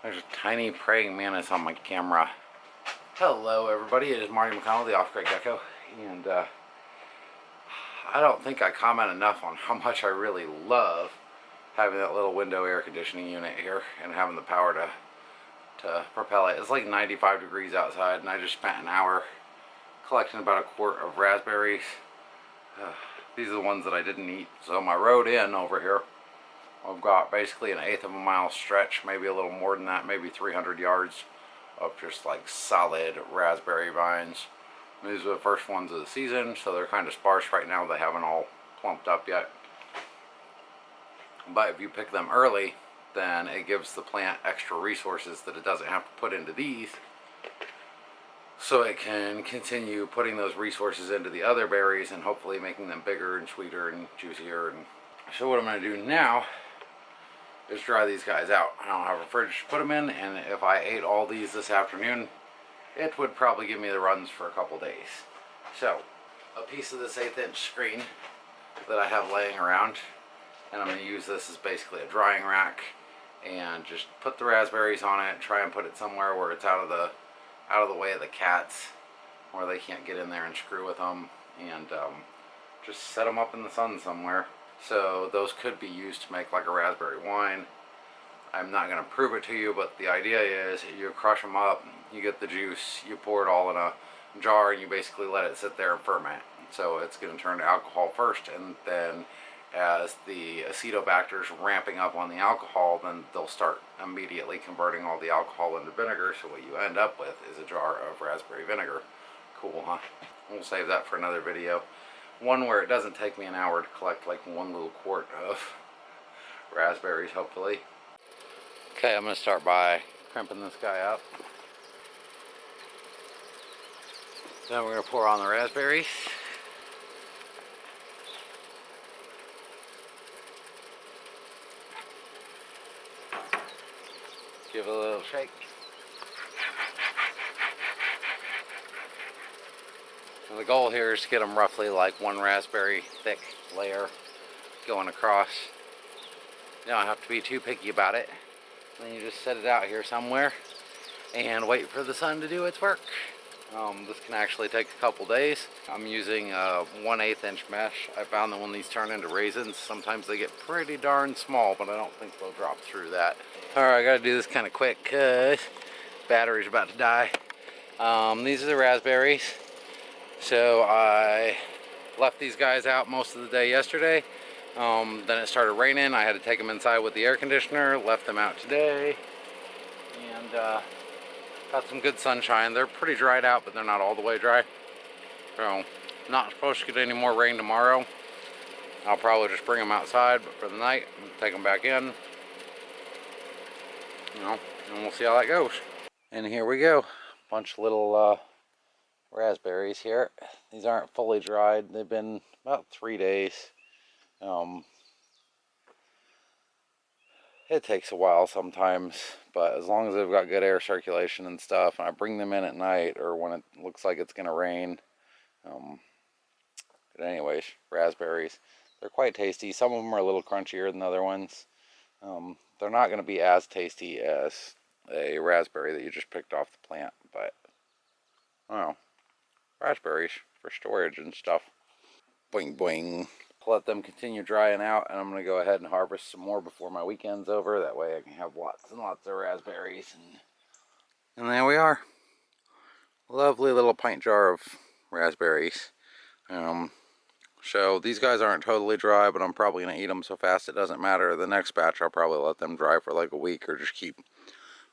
There's a tiny praying mantis on my camera. Hello everybody, it is Marty McConnell, the Off-Grid Gecko, and I don't think I comment enough on how much I really love having that little window air conditioning unit here and having the power to propel it. It's like 95 degrees outside, and I just spent an hour collecting about a quart of raspberries. These are the ones that I didn't eat. So my road in over here, I've got basically an eighth of a mile stretch, maybe a little more than that, maybe 300 yards of just like solid raspberry vines. These are the first ones of the season, so they're kind of sparse right now. They haven't all plumped up yet. But if you pick them early, then it gives the plant extra resources that it doesn't have to put into these, so it can continue putting those resources into the other berries and hopefully making them bigger and sweeter and juicier. And so what I'm going to do now is dry these guys out. I don't have a fridge to put them in, and if I ate all these this afternoon, it would probably give me the runs for a couple days. So a piece of this 1/8 inch screen that I have laying around, and I'm going to use this as basically a drying rack, and just put the raspberries on it. Try and put it somewhere where it's out of the way of the cats, where they can't get in there and screw with them, and just set them up in the sun somewhere. So those could be used to make like a raspberry wine. I'm not going to prove it to you, but the idea is you crush them up, you get the juice, you pour it all in a jar, and you basically let it sit there and ferment. So it's going to turn to alcohol first, and then as the acetobacter's ramping up on the alcohol, then they'll start immediately converting all the alcohol into vinegar. So what you end up with is a jar of raspberry vinegar. Cool, huh? We'll save that for another video. One where it doesn't take me an hour to collect like one little quart of raspberries, hopefully. Okay, I'm going to start by crimping this guy up. Then we're going to pour on the raspberries. Give it a little shake. And the goal here is to get them roughly like one raspberry thick layer going across. You don't have to be too picky about it. Then you just set it out here somewhere and wait for the sun to do its work. This can actually take a couple days. I'm using a 1/8 inch mesh. I found that when these turn into raisins, sometimes they get pretty darn small, but I don't think they'll drop through that. Alright, I gotta do this kind of quick because battery's about to die. These are the raspberries. So I left these guys out most of the day yesterday. Then it started raining. I had to take them inside with the air conditioner. Left them out today, and got some good sunshine. They're pretty dried out, but they're not all the way dry. So not supposed to get any more rain tomorrow. I'll probably just bring them outside, but for the night, take them back in. You know, and we'll see how that goes. And here we go. Bunch of little raspberries here. These aren't fully dried. They've been about 3 days. It takes a while sometimes, but as long as they've got good air circulation and stuff, and I bring them in at night or when it looks like it's gonna rain. But anyways, raspberries, they're quite tasty. Some of them are a little crunchier than other ones. They're not gonna be as tasty as a raspberry that you just picked off the plant, but I don't know. Raspberries for storage and stuff. Boing boing. Let them continue drying out, and I'm going to go ahead and harvest some more before my weekend's over. That way I can have lots and lots of raspberries. And there we are. Lovely little pint jar of raspberries. So these guys aren't totally dry, but I'm probably going to eat them so fast it doesn't matter. The next batch I'll probably let them dry for like a week, or just keep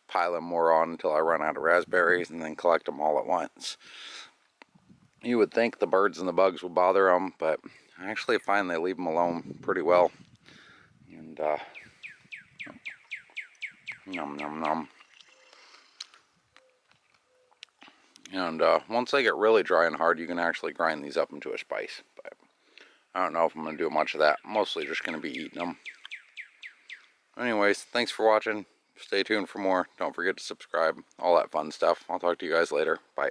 piling more on until I run out of raspberries, and then collect them all at once. You would think the birds and the bugs would bother them, but I actually find they leave them alone pretty well. And yum yum yum. And once they get really dry and hard, you can actually grind these up into a spice. But I don't know if I'm going to do much of that. Mostly just going to be eating them. Anyways, thanks for watching. Stay tuned for more. Don't forget to subscribe. All that fun stuff. I'll talk to you guys later. Bye.